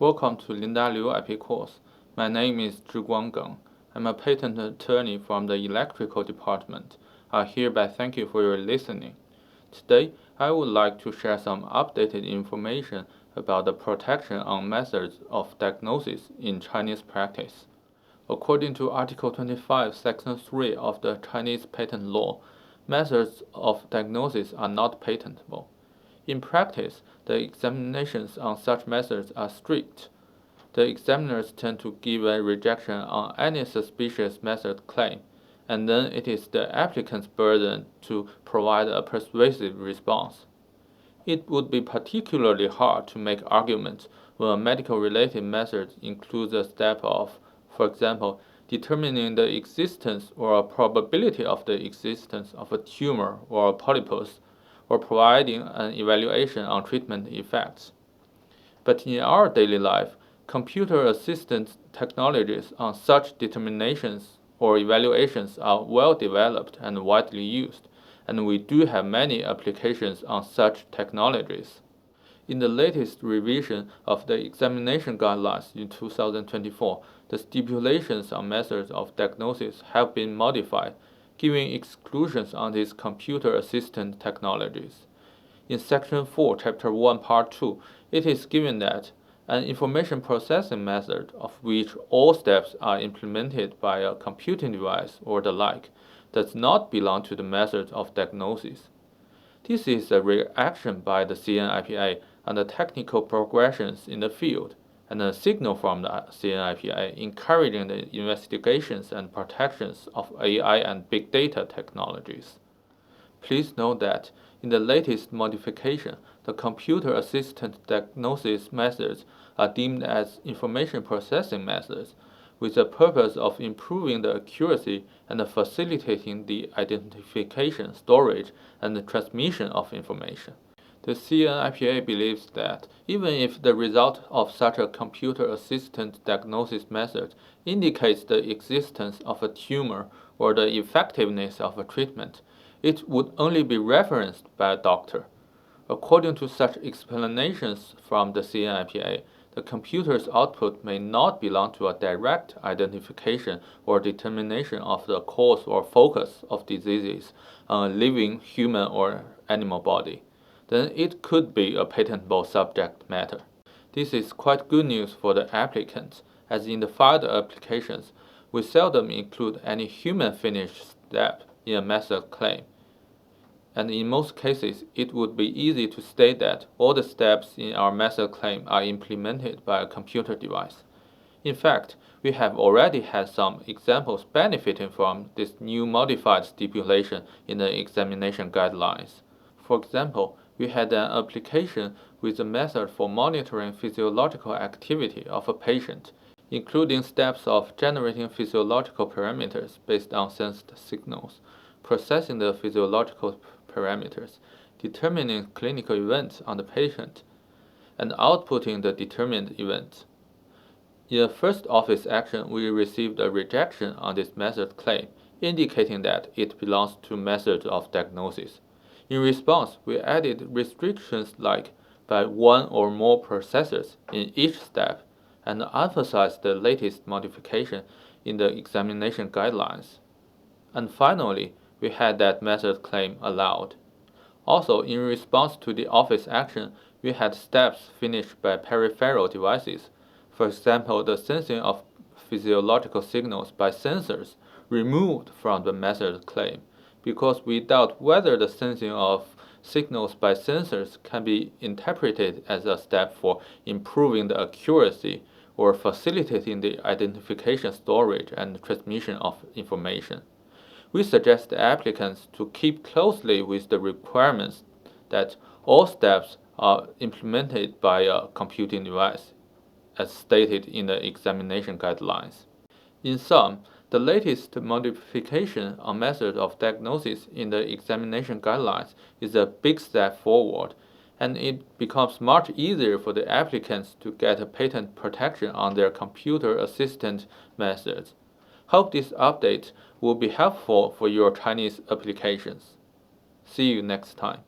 Welcome to Linda Liu IP course. My name is Zhiguang Geng. I'm a patent attorney from the electrical department. I hereby thank you for your listening. Today, I would like to share some updated information about the protection on methods of diagnosis in Chinese practice. According to Article 25, Section 3 of the Chinese Patent Law, methods of diagnosis are not patentable. In practice, the examinations on such methods are strict. The examiners tend to give a rejection on any suspicious method claim, and then it is the applicant's burden to provide a persuasive response. It would be particularly hard to make arguments when a medical-related method includes a step of, for example, determining the existence or a probability of the existence of a tumor or a polypus, or providing an evaluation on treatment effects. But in our daily life, computer-assisted technologies on such determinations or evaluations are well developed and widely used, and we do have many applications on such technologies. In the latest revision of the examination guidelines in 2024, the stipulations on methods of diagnosis have been modified, giving exclusions on these computer-assisted technologies. In Section 4, Chapter 1, Part 2, it is given that an information processing method of which all steps are implemented by a computing device or the like does not belong to the method of diagnosis. This is a reaction by the CNIPA on the technical progressions in the field, and a signal from the CNIPA encouraging the investigations and protections of AI and big data technologies. Please note that in the latest modification, the computer-assisted diagnosis methods are deemed as information processing methods, with the purpose of improving the accuracy and facilitating the identification, storage, and the transmission of information. The CNIPA believes that even if the result of such a computer-assisted diagnosis method indicates the existence of a tumor or the effectiveness of a treatment, it would only be referenced by a doctor. According to such explanations from the CNIPA, the computer's output may not belong to a direct identification or determination of the cause or focus of diseases on a living human or animal body. Then it could be a patentable subject matter. This is quite good news for the applicants, as in the filed applications, we seldom include any human finish step in a method claim. And in most cases, it would be easy to state that all the steps in our method claim are implemented by a computer device. In fact, we have already had some examples benefiting from this new modified stipulation in the examination guidelines. For example, we had an application with a method for monitoring physiological activity of a patient, including steps of generating physiological parameters based on sensed signals, processing the physiological parameters, determining clinical events on the patient, and outputting the determined events. In the first office action, we received a rejection on this method claim, indicating that it belongs to methods of diagnosis. In response, we added restrictions like by one or more processors in each step and emphasized the latest modification in the examination guidelines. And finally, we had that method claim allowed. Also, in response to the office action, we had steps finished by peripheral devices. For example, the sensing of physiological signals by sensors removed from the method claim, because we doubt whether the sensing of signals by sensors can be interpreted as a step for improving the accuracy or facilitating the identification, storage, and transmission of information. We suggest the applicants to keep closely with the requirements that all steps are implemented by a computing device, as stated in the examination guidelines. In sum, the latest modification on method of diagnosis in the examination guidelines is a big step forward, and it becomes much easier for the applicants to get a patent protection on their computer-assisted methods. Hope this update will be helpful for your Chinese applications. See you next time.